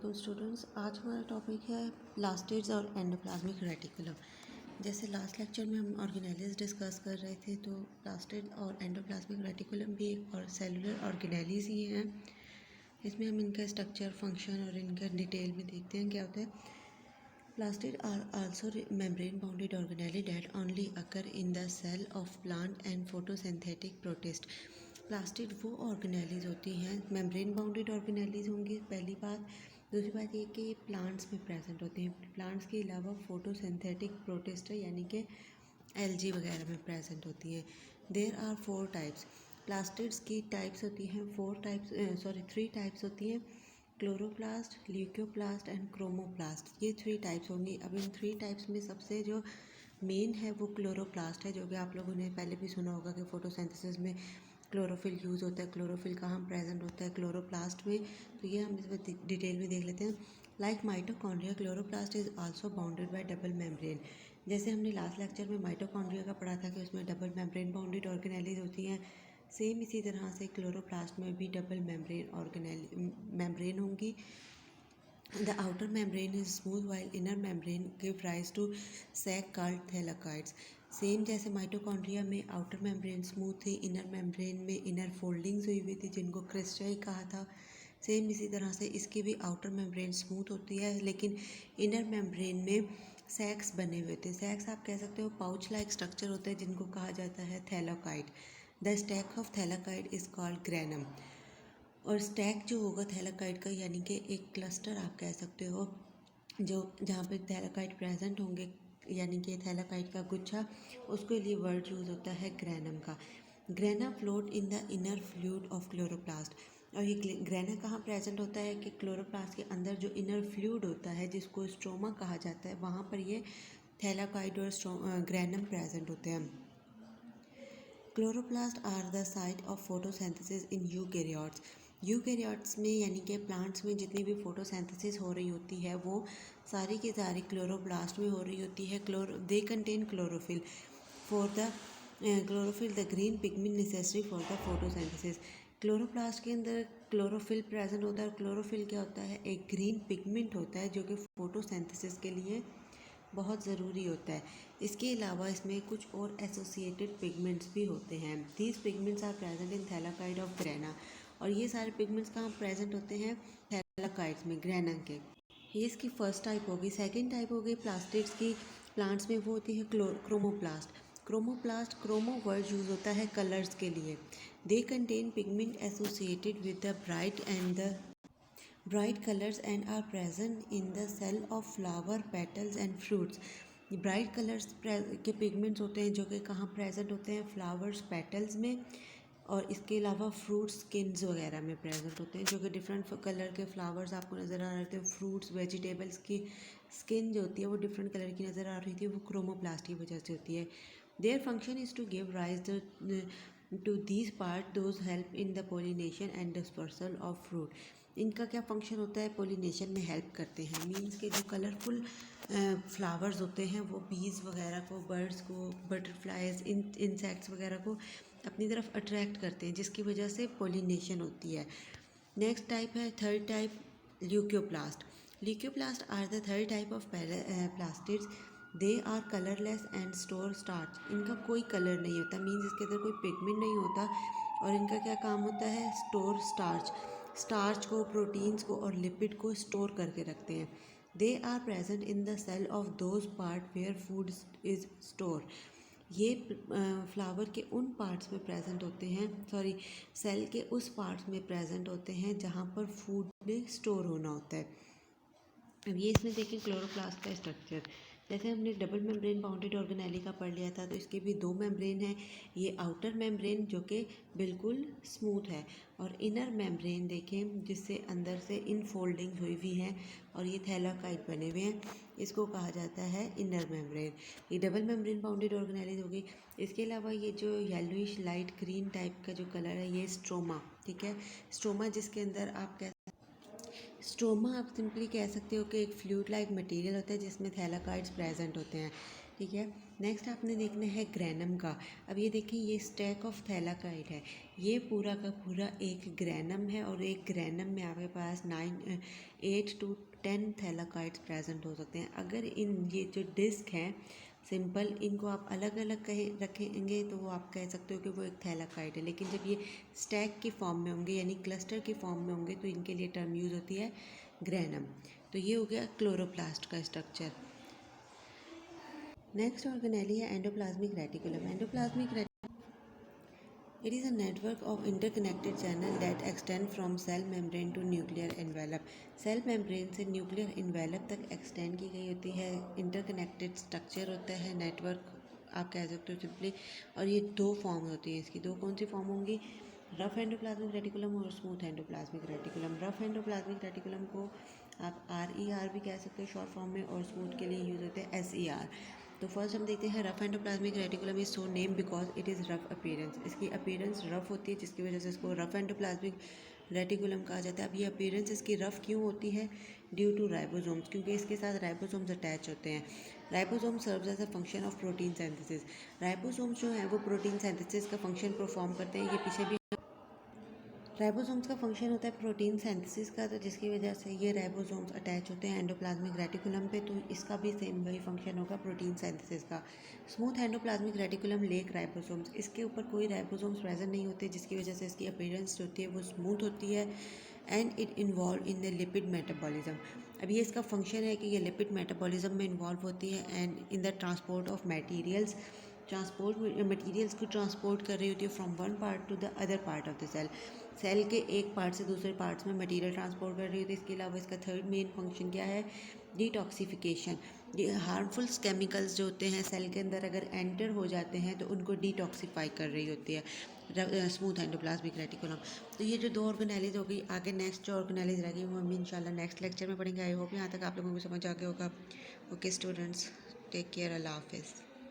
वालेकुम स्टूडेंट्स। आज हमारा टॉपिक है प्लास्टिड्स और एंडोप्लाज्मिक रेटिकुलम। जैसे लास्ट लेक्चर में हम ऑर्गेनेलिज डिस्कस कर रहे थे, तो प्लास्टिड और एंडोप्लाज्मिक रेटिकुलम भी एक और सेलुलर ऑर्गेनेलिज ही हैं। इसमें हम इनका स्ट्रक्चर, फंक्शन और इनका डिटेल में देखते हैं क्या होता है। Plastid are also membrane bounded organelle that only occur in the cell of plant and photosynthetic protist. Plastid वो ऑर्गेनेलीज होती हैं, मेम्ब्रेन बाउंडेड ऑर्गेनेलीज होंगी, पहली बात। दूसरी बात ये कि ये प्लांट्स में प्रेजेंट होते हैं। प्लांट्स के अलावा फोटोसिंथेटिक प्रोटिस्ट यानी कि एलजी वगैरह में प्रेजेंट होती हैं। There are 4 types. प्लास्टिड्स की टाइप्स होती हैं 3 टाइप्स होती हैं। क्लोरोप्लास्ट, ल्यूकोप्लास्ट एंड क्रोमोप्लास्ट, ये 3 टाइप्स होंगी। अब इन 3 टाइप्स में सबसे जो मेन है वो क्लोरोप्लास्ट है, जो कि आप लोगों ने पहले भी सुना होगा कि फोटोसिंथेसिस में क्लोरोफिल यूज़ होता है। क्लोरोफिल कहाँ प्रेजेंट होता है? क्लोरोप्लास्ट में। तो ये हम इसमें डिटेल में देख लेते हैं। Like mitochondria, chloroplast is also bounded by double membrane. जैसे हमने लास्ट लेक्चर में माइटोकॉन्ड्रिया का पढ़ा था कि उसमें डबल मेम्ब्रेन बाउंडेड ऑर्गेनेलीज होती हैं। सेम इसी तरह से क्लोरोप्लास्ट में भी डबल मेम्ब्रेन होंगी। The outer membrane is smooth while inner membrane give rise to sac called thylakoids. Same जैसे माइटोकॉन्ड्रिया में आउटर मेम्ब्रेन स्मूथ थी, इनर मेम्ब्रेन में इनर फोल्डिंग्स हुई हुई थी जिनको क्रिस्टल कहा था। सेम इसी तरह से इसकी भी आउटर मेम्ब्रेन स्मूथ होती है, लेकिन इनर मेम्ब्रेन में सैक्स बने हुए थे। सैक्स आप कह सकते हो पाउच लाइक स्ट्रक्चर होता है जिनको कहा जाता है thylakoid. The stack of thylakoid is called granum. और स्टैक जो होगा थैलाकोइड का, यानी कि एक क्लस्टर आप कह सकते हो, जो जहाँ पे थैलाकोइड प्रेजेंट होंगे, यानी कि थैलाकोइड का गुच्छा, उसके लिए वर्ड यूज़ होता है ग्रेनम का। Grana float in the inner fluid of chloroplast. और ये ग्रेना कहाँ प्रेजेंट होता है कि क्लोरोप्लास्ट के अंदर जो इनर फ्लूइड होता है जिसको स्ट्रोमा कहा जाता है, वहाँ पर ये थैलाकोइड और ग्रेनम प्रेजेंट होते हैं। Chloroplast are the site of photosynthesis in eukaryotes. Eukaryotes में यानी कि प्लांट्स में जितनी भी फोटोसिंथेसिस हो रही होती है वो सारी की सारी क्लोरोप्लास्ट में हो रही होती है। They contain chlorophyll for the the green pigment necessary for the photosynthesis. Chloroplast के अंदर क्लोरोफिल प्रेजेंट होता है। और क्लोरोफिल क्या होता है? एक ग्रीन पिगमेंट होता है जो कि फोटोसिंथेसिस के लिए बहुत ज़रूरी होता है। इसके अलावा इसमें कुछ और एसोसिएटेड पिगमेंट्स भी होते हैं। These pigments are present in thylakoid of grana. और ये सारे पिगमेंट्स कहाँ प्रेजेंट होते हैं? थैलाकोइड्स में, ग्रेना के। ये इसकी फर्स्ट टाइप होगी। सेकंड टाइप होगी प्लास्टिड्स की। प्लांट्स में वो होती है क्रोमोप्लास्ट। क्रोमो वर्ड यूज़ होता है कलर्स के लिए। They contain pigment associated with the bright colors and are present in the cell of flower, petals and fruits. Bright colours के पिगमेंट्स होते हैं जो कि कहाँ प्रेजेंट होते हैं? फ्लावर्स, पेटल्स में, और इसके अलावा फ्रूट्स, स्किन्स वगैरह में प्रेजेंट होते हैं, जो कि डिफरेंट कलर के फ्लावर्स आपको नज़र आ रहे थे। फ्रूट्स, वेजिटेबल्स की स्किन जो होती है वो डिफरेंट कलर की नज़र आ रही थी, वो क्रोमोप्लास्ट की वजह से होती है। Their function is to give rise to these part those help in the pollination and dispersal of fruit. इनका क्या फंक्शन होता है? पोलिनेशन में हेल्प करते हैं। मीन्स के जो कलरफुल फ्लावर्स होते हैं वो बीज वगैरह को, बर्ड्स को, बटरफ्लाइज, इंसेक्ट्स वगैरह को अपनी तरफ अट्रैक्ट करते हैं, जिसकी वजह से पोलिनेशन होती है। नेक्स्ट टाइप है, third type, leucoplast. Leucoplast are the third type of plastids. They are colourless and store starch. इनका कोई कलर नहीं होता, मीन्स इसके अंदर कोई पिगमेंट नहीं होता। और इनका क्या काम होता है? स्टोर स्टार्च को, प्रोटीन्स को और लिपिड को स्टोर करके रखते हैं। They are present in the cell of those part where food is store. ये फ्लावर के उन पार्ट्स में प्रेजेंट होते हैं, सेल के उस पार्ट्स में प्रेजेंट होते हैं जहाँ पर फूड में स्टोर होना होता है। अब ये इसमें देखें क्लोरोप्लास्ट का स्ट्रक्चर। जैसे हमने डबल मेम्ब्रेन बाउंडेड ऑर्गेनेली का पढ़ लिया था, तो इसके भी 2 मेम्ब्रेन हैं। ये आउटर मेम्ब्रेन जो कि बिल्कुल स्मूथ है, और इनर मेम्ब्रेन देखें जिससे अंदर से इनफोल्डिंग हुई हुई हैं और ये थैलाकोइड बने हुए हैं, इसको कहा जाता है इनर मेम्ब्रेन। ये डबल मेम्ब्रेन बाउंडेड ऑर्गेनेली होगी। इसके अलावा ये जो येलोइश लाइट ग्रीन टाइप का जो कलर है, ये स्ट्रोमा, ठीक है। स्ट्रोमा जिसके अंदर स्ट्रोमा आप सिंपली कह सकते हो कि एक फ्लूइड लाइक मटेरियल होता है जिसमें थैलाकोइड्स प्रेजेंट होते हैं। ठीक है। नेक्स्ट आपने देखना है ग्रैनम का। अब ये देखिए, ये स्टैक ऑफ थैलाकाइड है, ये पूरा का पूरा एक ग्रैनम है, और एक ग्रैनम में आपके पास 8 to 10 थैलाकाइड्स प्रेजेंट हो सकते हैं। अगर इन ये जो डिस्क हैं सिंपल, इनको आप अलग अलग कहे रखेंगे तो वो आप कह सकते हो कि वो एक थैलाकाइड है, लेकिन जब ये स्टैक की फॉर्म में होंगे यानी क्लस्टर की फॉर्म में होंगे तो इनके लिए टर्म यूज़ होती है ग्रैनम। तो ये हो गया क्लोरोप्लास्ट का स्ट्रक्चर। नेक्स्ट ऑर्गेनेली है endoplasmic reticulum. It is a network of interconnected channels that extend from cell membrane to nuclear envelope. Cell membrane से न्यूक्लियर इन्वेलप तक एक्सटेंड की गई होती है, इंटरकनेक्टेड स्ट्रक्चर होता है, नेटवर्क आप कह सकते हो सिंपली। और ये दो फॉर्म होती हैं इसकी, दो कौन सी फॉर्म होंगी, रफ एंडोप्लाज्मिक रेटिकुलम और smooth endoplasmic reticulum. Rough endoplasmic reticulum को आप RER भी कह सकते हो शॉर्ट फॉर्म में, और स्मूथ के लिए यूज़ होते हैं SER। तो फर्स्ट हम देखते हैं rough endoplasmic reticulum is so name because it is rough appearance. इसकी अपीयरेंस रफ होती है जिसकी वजह से इसको रफ एंडोप्लाज्मिक रेटिकुलम कहा जाता है। अब ये अपीयरेंस इसकी रफ क्यों होती है, ड्यू टू राइबोसोम्स, क्योंकि इसके साथ राइबोसोम्स अटैच होते हैं। Ribosome serves as a function of protein synthesis. Ribosomes जो हैं वो प्रोटीन सिंथेसिस का फंक्शन परफॉर्म करते हैं। ये पीछे भी राइबोसोम्स का फंक्शन होता है प्रोटीन सिंथेसिस का, तो जिसकी वजह से ये राइबोसोम्स अटैच होते हैं एंडोप्लाज्मिक रेटिकुलम पे, तो इसका भी सेम वही फंक्शन होगा प्रोटीन सिंथेसिस का। Smooth endoplasmic reticulum lake ribosomes, इसके ऊपर कोई राइबोसोम्स प्रेजेंट नहीं होते, जिसकी वजह से इसकी अपीयरेंस जो होती है वो स्मूथ होती है। And it involve in the lipid metabolism. अब ये इसका फंक्शन है कि ये लिपिड मेटाबॉलिज्म में इन्वॉल्व होती है and in the transport of materials. Transport materials को ट्रांसपोर्ट कर रही होती है from one part to the other part of the cell. Cell के एक पार्ट से दूसरे पार्ट्स में मटेरियल ट्रांसपोर्ट कर रही होती है। इसके अलावा इसका थर्ड मेन फंक्शन क्या है, डिटॉक्सिफिकेशन। ये हार्मफुल केमिकल्स जो होते हैं सेल के अंदर अगर एंटर हो जाते हैं तो उनको डिटॉक्सीफाई कर रही होती है स्मूथ एंडोप्लाज्मिक रेटिकुलम। तो ये जो दो ऑर्गेनेलिज हो गई, आगे नेक्स्ट जो ऑर्गेनेलिज रहेगी वो हम इंशाल्लाह नेक्स्ट लेक्चर में पढ़ेंगे। आई होप यहाँ तक आप लोगों को समझ आ गया होगा। ओके स्टूडेंट्स, टेक केयर, अल्लाह हाफिज़।